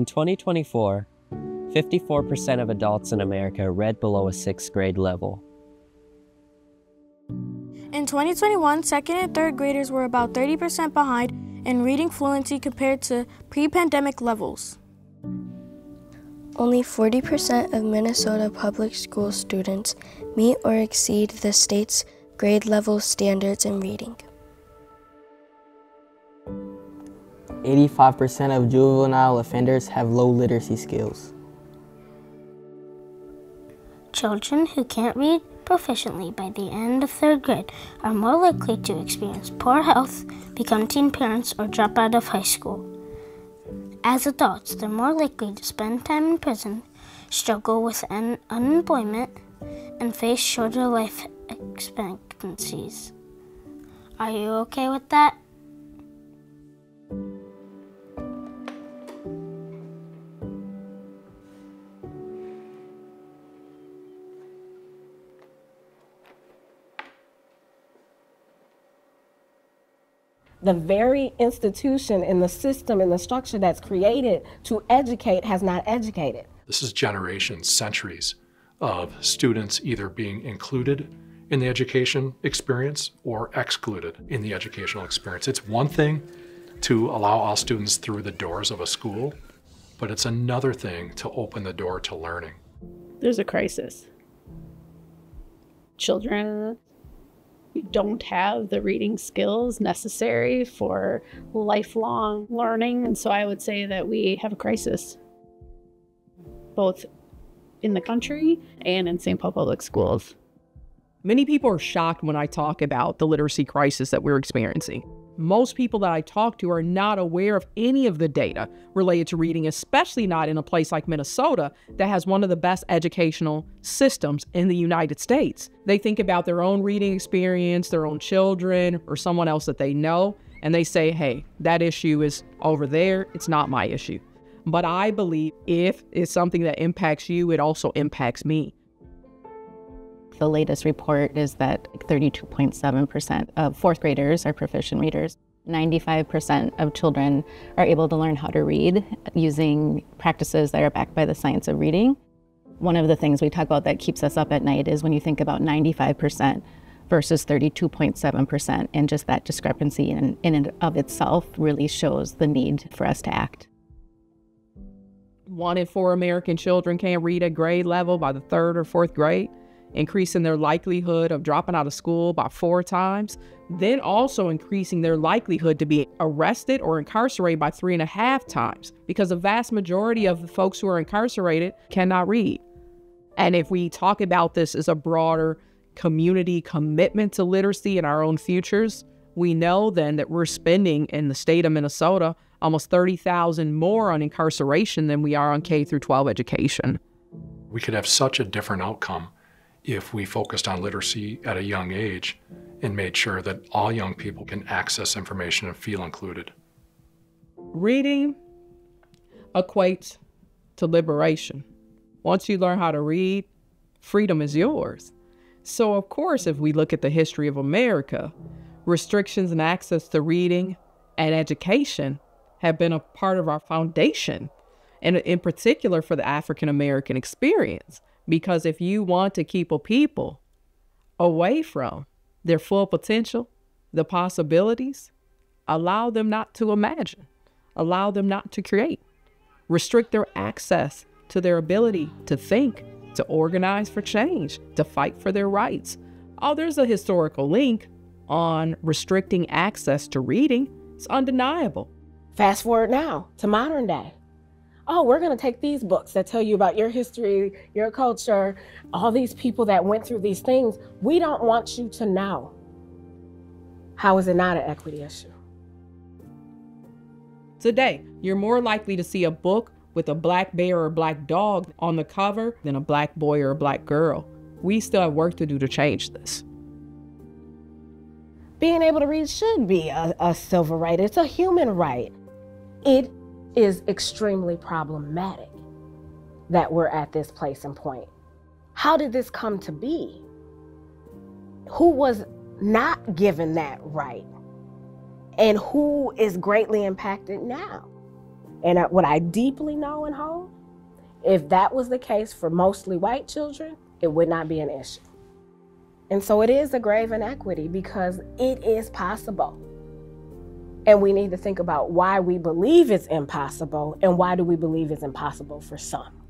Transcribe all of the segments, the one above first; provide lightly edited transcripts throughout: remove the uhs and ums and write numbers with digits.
In 2024, 54% of adults in America read below a 6th grade level. In 2021, second and third graders were about 30% behind in reading fluency compared to pre-pandemic levels. Only 40% of Minnesota public school students meet or exceed the state's grade level standards in reading. 85% of juvenile offenders have low literacy skills. Children who can't read proficiently by the end of third grade are more likely to experience poor health, become teen parents, or drop out of high school. As adults, they're more likely to spend time in prison, struggle with unemployment, and face shorter life expectancies. Are you okay with that? The very institution and the system and the structure that's created to educate has not educated. This is generations, centuries of students either being included in the education experience or excluded in the educational experience. It's one thing to allow all students through the doors of a school, but it's another thing to open the door to learning. There's a crisis. Children don't have the reading skills necessary for lifelong learning. And so I would say that we have a crisis, both in the country and in St. Paul Public Schools. Many people are shocked when I talk about the literacy crisis that we're experiencing. Most people that I talk to are not aware of any of the data related to reading, especially not in a place like Minnesota that has one of the best educational systems in the United States. They think about their own reading experience, their own children, or someone else that they know, and they say, hey, that issue is over there, it's not my issue. But I believe if it's something that impacts you, it also impacts me. The latest report is that 32.7% of fourth graders are proficient readers. 95% of children are able to learn how to read using practices that are backed by the science of reading. One of the things we talk about that keeps us up at night is when you think about 95% versus 32.7%, and just that discrepancy in and of itself really shows the need for us to act. 1 in 4 American children can't read at grade level by the 3rd or 4th grade, increasing their likelihood of dropping out of school by 4 times, then also increasing their likelihood to be arrested or incarcerated by 3.5 times, because the vast majority of the folks who are incarcerated cannot read. And if we talk about this as a broader community commitment to literacy in our own futures, we know then that we're spending in the state of Minnesota almost $30,000 more on incarceration than we are on K through 12 education. We could have such a different outcome if we focused on literacy at a young age and made sure that all young people can access information and feel included. Reading equates to liberation. Once you learn how to read, freedom is yours. So of course, if we look at the history of America, restrictions in access to reading and education have been a part of our foundation, and in particular for the African American experience. Because if you want to keep a people away from their full potential, the possibilities, allow them not to imagine, allow them not to create, restrict their access to their ability to think, to organize for change, to fight for their rights. Oh, there's a historical link on restricting access to reading. It's undeniable. Fast forward now to modern day. Oh, we're going to take these books that tell you about your history, your culture, all these people that went through these things. We don't want you to know. How is it not an equity issue? Today, you're more likely to see a book with a black bear or a black dog on the cover than a black boy or a black girl. We still have work to do to change this. Being able to read should be a civil right. It's a human right. It is extremely problematic that we're at this place and point. How did this come to be? Who was not given that right? And who is greatly impacted now? And what I deeply know and hold, if that was the case for mostly white children, it would not be an issue. And so it is a grave inequity because it is possible. And we need to think about why we believe it's impossible and why do we believe it's impossible for some.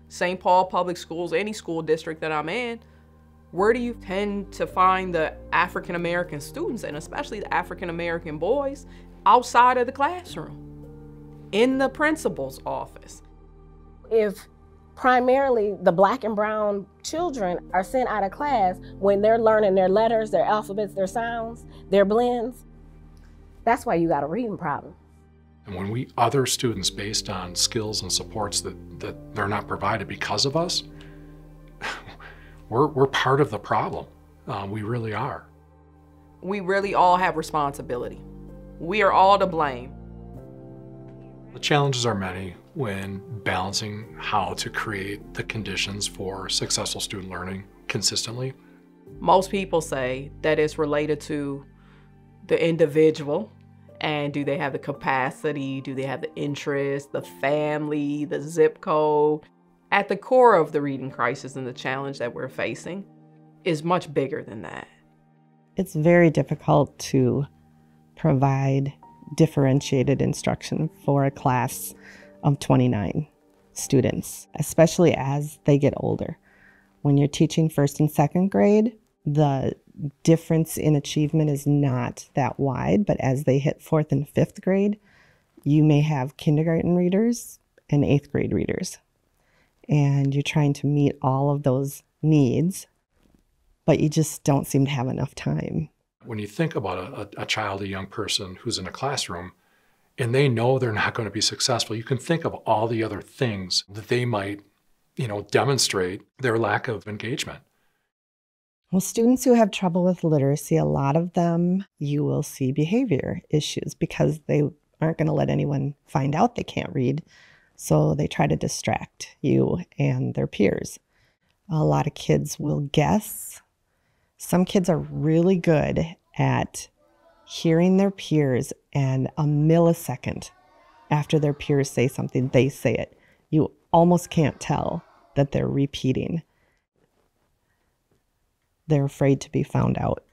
St. Paul Public Schools, any school district that I'm in, where do you tend to find the African American students, and especially the African American boys, outside of the classroom, in the principal's office? If primarily the Black and brown children are sent out of class when they're learning their letters, their alphabets, their sounds, their blends, that's why you got a reading problem. And when we other students based on skills and supports that they're not provided because of us, we're part of the problem. We really are. We really all have responsibility. We are all to blame. The challenges are many when balancing how to create the conditions for successful student learning consistently. Most people say that it's related to the individual, and do they have the capacity, do they have the interest, the family, the zip code. At the core of the reading crisis and the challenge that we're facing is much bigger than that. It's very difficult to provide differentiated instruction for a class of 29 students, especially as they get older. When you're teaching first and second grade, the difference in achievement is not that wide, but as they hit fourth and fifth grade, you may have kindergarten readers and eighth grade readers. And you're trying to meet all of those needs, but you just don't seem to have enough time. When you think about a child, a young person who's in a classroom, and they know they're not going to be successful, you can think of all the other things that they might, demonstrate their lack of engagement. Well, students who have trouble with literacy, a lot of them, you will see behavior issues because they aren't going to let anyone find out they can't read. So they try to distract you and their peers. A lot of kids will guess. Some kids are really good at hearing their peers, and a millisecond after their peers say something, they say it. You almost can't tell that they're repeating. They're afraid to be found out.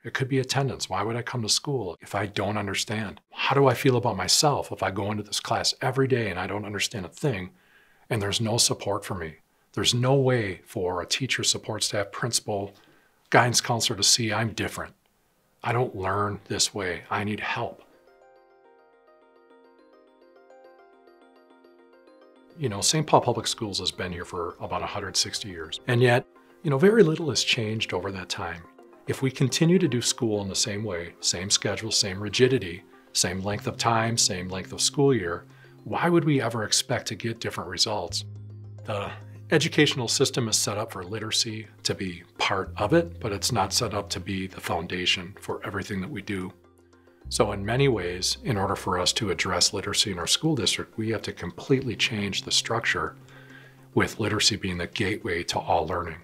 It could be attendance. Why would I come to school if I don't understand? How do I feel about myself if I go into this class every day and I don't understand a thing and there's no support for me? There's no way for a teacher, support staff, principal, guidance counselor to see I'm different. I don't learn this way. I need help. St. Paul Public Schools has been here for about 160 years. And yet, very little has changed over that time. If we continue to do school in the same way, same schedule, same rigidity, same length of time, same length of school year, why would we ever expect to get different results? The educational system is set up for literacy to be part of it, but it's not set up to be the foundation for everything that we do. So in many ways, in order for us to address literacy in our school district, we have to completely change the structure, with literacy being the gateway to all learning.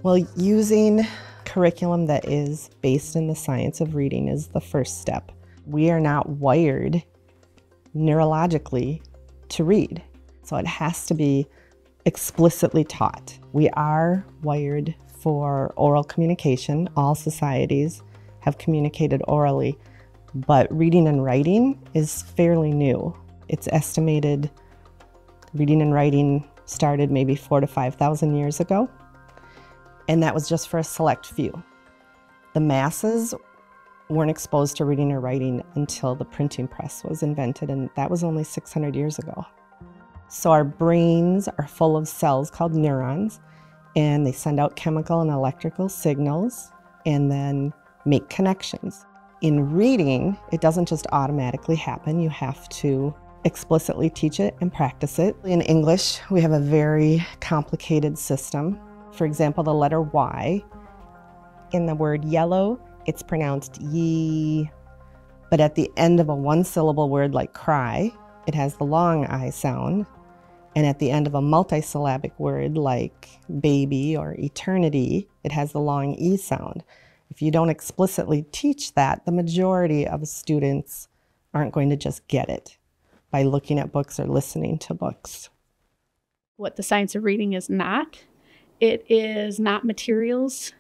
Well, using curriculum that is based in the science of reading is the first step. We are not wired neurologically to read, so it has to be explicitly taught. We are wired for oral communication. All societies have communicated orally, but reading and writing is fairly new. It's estimated reading and writing started maybe 4,000 to 5,000 years ago, and that was just for a select few. The masses weren't exposed to reading or writing until the printing press was invented, and that was only 600 years ago. So our brains are full of cells called neurons, and they send out chemical and electrical signals and then make connections. In reading, it doesn't just automatically happen. You have to explicitly teach it and practice it. In English, we have a very complicated system. For example, the letter Y, in the word yellow, it's pronounced ye, but at the end of a one-syllable word like cry, it has the long I sound, and at the end of a multisyllabic word like baby or eternity, it has the long E sound. If you don't explicitly teach that, the majority of students aren't going to just get it by looking at books or listening to books. What the science of reading is not, it is not materials.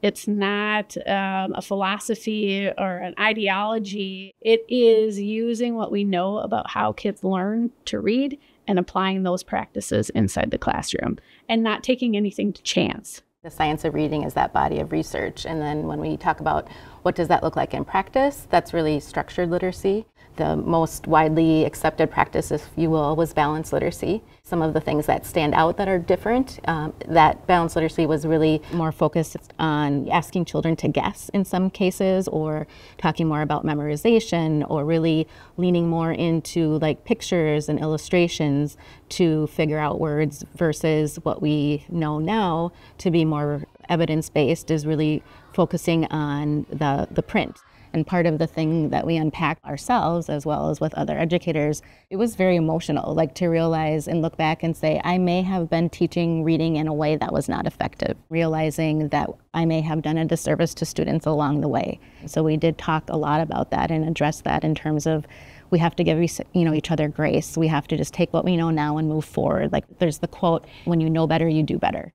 It's not a philosophy or an ideology. It is using what we know about how kids learn to read and applying those practices inside the classroom and not taking anything to chance. The science of reading is that body of research. And then when we talk about what does that look like in practice, that's really structured literacy. The most widely accepted practice, if you will, was balanced literacy. Some of the things that stand out that are different, that balanced literacy was really more focused on asking children to guess in some cases, or talking more about memorization, or really leaning more into like pictures and illustrations to figure out words, versus what we know now to be more evidence-based is really focusing on the print. And part of the thing that we unpacked ourselves, as well as with other educators, it was very emotional, like to realize and look back and say, I may have been teaching reading in a way that was not effective, realizing that I may have done a disservice to students along the way. So we did talk a lot about that and address that in terms of we have to give each other grace. We have to just take what we know now and move forward. Like there's the quote, when you know better, you do better.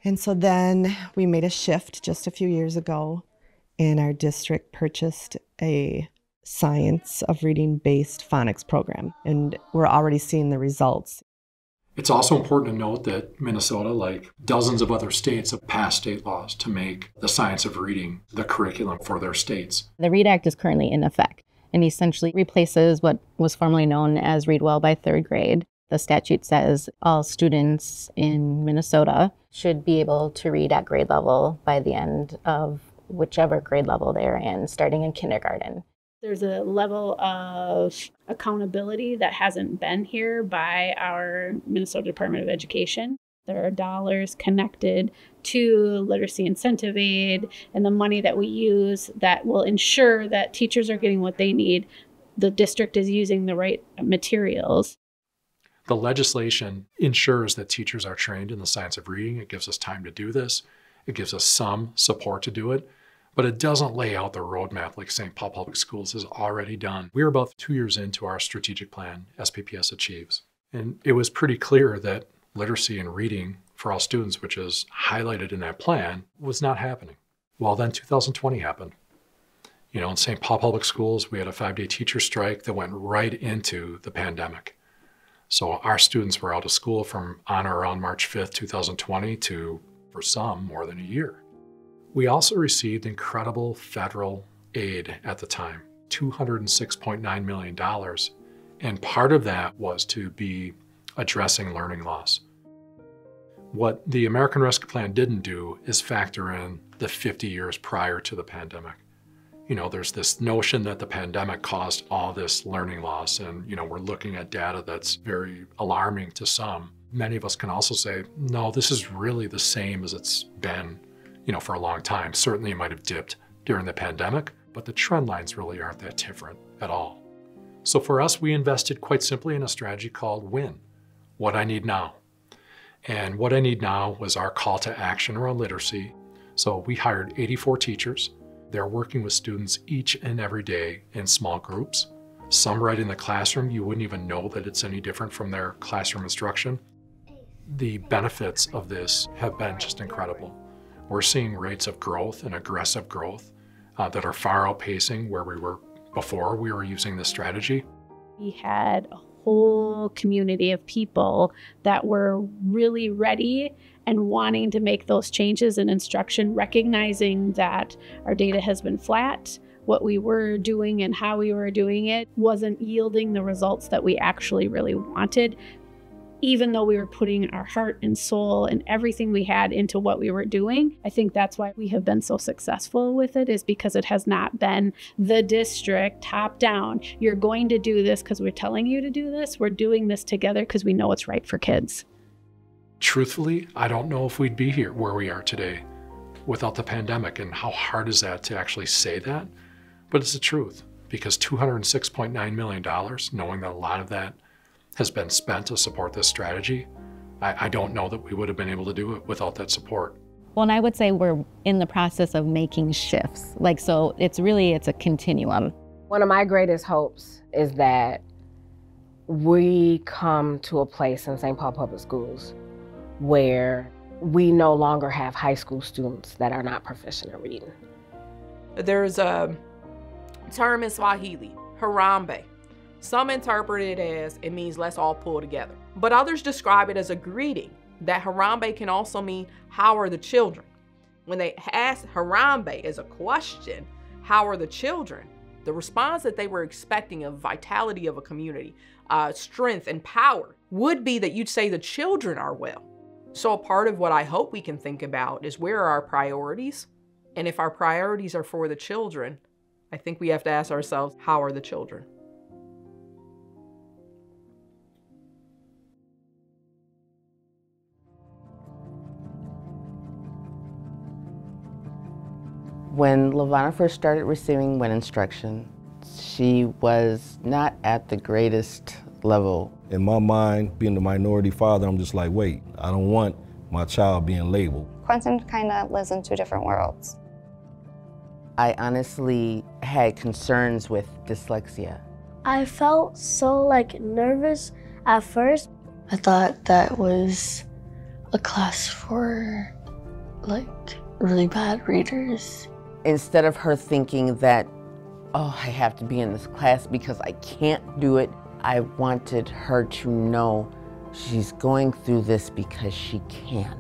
And so then we made a shift just a few years ago, and our district purchased a science of reading-based phonics program, and we're already seeing the results. It's also important to note that Minnesota, like dozens of other states, have passed state laws to make the science of reading the curriculum for their states. The READ Act is currently in effect and essentially replaces what was formerly known as Read Well by third grade. The statute says all students in Minnesota should be able to read at grade level by the end of whichever grade level they're in, starting in kindergarten. There's a level of accountability that hasn't been here by our Minnesota Department of Education. There are dollars connected to literacy incentive aid and the money that we use that will ensure that teachers are getting what they need. The district is using the right materials. The legislation ensures that teachers are trained in the science of reading. It gives us time to do this. It gives us some support to do it, but it doesn't lay out the roadmap like St. Paul Public Schools has already done. We're about 2 years into our strategic plan, SPPS Achieves, and it was pretty clear that literacy and reading for all students, which is highlighted in that plan, was not happening. Well, then 2020 happened. In St. Paul Public Schools, we had a 5-day teacher strike that went right into the pandemic. So our students were out of school from on or around March 5th, 2020 to, for some, more than a year. We also received incredible federal aid at the time, $206.9 million. And part of that was to be addressing learning loss. What the American Rescue Plan didn't do is factor in the 50 years prior to the pandemic. There's this notion that the pandemic caused all this learning loss, and we're looking at data that's very alarming to some. Many of us can also say, no, this is really the same as it's been, for a long time. Certainly it might have dipped during the pandemic, but the trend lines really aren't that different at all. So for us, we invested quite simply in a strategy called WIN, What I Need Now. And what I need now was our call to action around literacy. So we hired 84 teachers. They're working with students each and every day in small groups. Some right in the classroom, you wouldn't even know that it's any different from their classroom instruction. The benefits of this have been just incredible. We're seeing rates of growth and aggressive growth that are far outpacing where we were before we were using this strategy. We had a whole community of people that were really ready and wanting to make those changes in instruction, recognizing that our data has been flat. What we were doing and how we were doing it wasn't yielding the results that we actually really wanted, even though we were putting our heart and soul and everything we had into what we were doing. I think that's why we have been so successful with it, is because it has not been the district top down. You're going to do this because we're telling you to do this. We're doing this together because we know it's right for kids. Truthfully, I don't know if we'd be here where we are today without the pandemic, and how hard is that to actually say that? But it's the truth, because $206.9 million, knowing that a lot of that has been spent to support this strategy, I don't know that we would have been able to do it without that support. Well, and I would say we're in the process of making shifts. So it's a continuum. One of my greatest hopes is that we come to a place in St. Paul Public Schools where we no longer have high school students that are not proficient at reading. There's a term in Swahili, Harambe. Some interpret it as it means let's all pull together, but others describe it as a greeting, that Harambe can also mean how are the children. When they asked Harambe as a question, how are the children? The response that they were expecting of vitality of a community, strength and power, would be that you'd say the children are well. So a part of what I hope we can think about is where are our priorities? And if our priorities are for the children, I think we have to ask ourselves, how are the children? When LaVonna first started receiving WIN instruction, she was not at the greatest level. In my mind, being the minority father, I'm just like, wait, I don't want my child being labeled. Quentin kind of lives in two different worlds. I honestly had concerns with dyslexia. I felt so nervous at first. I thought that was a class for really bad readers. Instead of her thinking that, oh, I have to be in this class because I can't do it, I wanted her to know she's going through this because she can.